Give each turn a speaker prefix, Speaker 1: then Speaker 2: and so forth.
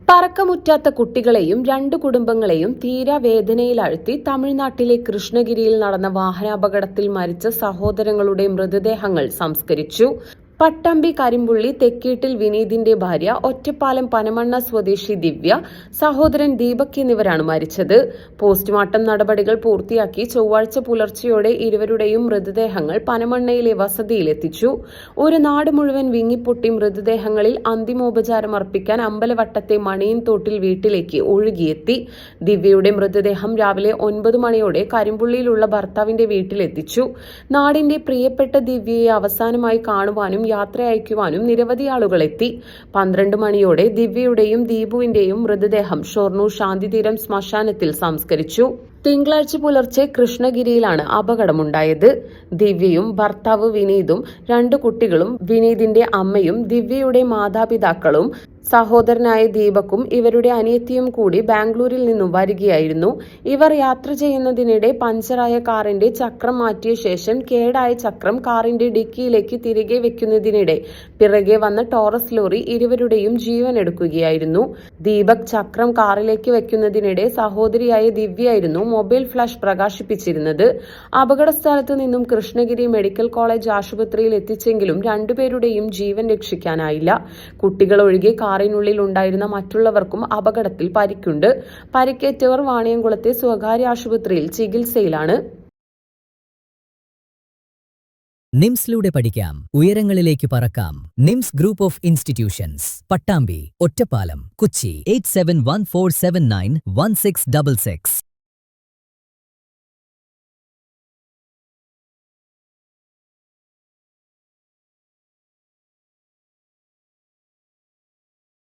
Speaker 1: പറക്കമുറ്റാത്ത കുട്ടികളെയും 2 കുടുംബങ്ങളെയും തീരാവേദനയിലാഴ്ത്തി തമിഴ്നാട്ടിലെ കൃഷ്ണഗിരിയിൽ നടന്ന വാഹനാപകടത്തിൽ മരിച്ച സഹോദരങ്ങളുടെ മൃതദേഹങ്ങൾ സംസ്കരിച്ചു. പട്ടാമ്പി കരിമ്പുള്ളി തെക്കീട്ടിൽ വിനീതിന്റെ ഭാര്യ, ഒറ്റപ്പാലം പനമണ്ണ സ്വദേശി ദിവ്യ, സഹോദരൻ ദീപക് എന്നിവരാണ് മരിച്ചത്. പോസ്റ്റ്മോർട്ടം നടപടികൾ പൂർത്തിയാക്കി ചൊവ്വാഴ്ച പുലർച്ചെയോടെ ഇരുവരുടെയും മൃതദേഹങ്ങൾ പനമണ്ണയിലെ വസതിയിലെത്തിച്ചു. ഒരു നാട് മുഴുവൻ വിങ്ങിപ്പൊട്ടി മൃതദേഹങ്ങളിൽ അന്തിമോപചാരം അർപ്പിക്കാൻ അമ്പലവട്ടത്തെ മണിയൻതോട്ടിൽ വീട്ടിലേക്ക് ഒഴുകിയെത്തി. ദിവ്യയുടെ മൃതദേഹം രാവിലെ 9 മണിയോടെ കരിമ്പുള്ളിയിലുള്ള ഭർത്താവിന്റെ വീട്ടിലെത്തിച്ചു. നാടിന്റെ പ്രിയപ്പെട്ട ദിവ്യയെ അവസാനമായി കാണുവാനും യാത്ര അയക്കുവാനും നിരവധി ആളുകൾ എത്തി. 12 മണിയോടെ ദിവ്യയുടെയും ദീപുവിന്റെയും മൃതദേഹം ഷൊർണൂർ ശാന്തിതീരം ശ്മശാനത്തിൽ സംസ്കരിച്ചു. തിങ്കളാഴ്ച പുലർച്ചെ കൃഷ്ണഗിരിയിലാണ് അപകടമുണ്ടായത്. ദിവ്യയും ഭർത്താവ് വിനീതും 2 കുട്ടികളും വിനീതിന്റെ അമ്മയും ദിവ്യയുടെ മാതാപിതാക്കളും സഹോദരനായ ദീപക്കും ഇവരുടെ അനിയത്തിയും കൂടി ബാംഗ്ലൂരിൽ നിന്നും വരികയായിരുന്നു. ഇവർ യാത്ര ചെയ്യുന്നതിനിടെ പഞ്ചറായ കാറിന്റെ ചക്രം മാറ്റിയ ശേഷം കേടായ ചക്രം കാറിന്റെ ഡിക്കിയിലേക്ക് തിരികെ വെക്കുന്നതിനിടെ പിറകെ വന്ന ടോറസ് ലോറി ഇരുവരുടെയും ജീവൻ എടുക്കുകയായിരുന്നു. ദീപക് ചക്രം കാറിലേക്ക് വെക്കുന്നതിനിടെ സഹോദരിയായ ദിവ്യയായിരുന്നു മൊബൈൽ ഫ്ലാഷ് പ്രകാശിപ്പിച്ചിരുന്നത്. അപകട സ്ഥലത്ത് നിന്നും കൃഷ്ണഗിരി മെഡിക്കൽ കോളേജ് ആശുപത്രിയിൽ എത്തിച്ചെങ്കിലും 2 പേരുടെയും ജീവൻ രക്ഷിക്കാനായില്ല. കുട്ടികൾ ഒഴികെ കാറിനുള്ളിൽ ഉണ്ടായിരുന്ന മറ്റുള്ളവർക്കും അപകടത്തിൽ പരിക്കുണ്ട്. പരിക്കേറ്റവർ വാണിയംകുളത്തെ സ്വകാര്യ ആശുപത്രിയിൽ ചികിത്സയിലാണ്.
Speaker 2: നിംസിലൂടെ പഠിക്കാം, ഉയരങ്ങളിലേക്ക് പറക്കാം. NIMS group of institutions, Pattambi, Ottapalam, Kochi. 8714791666.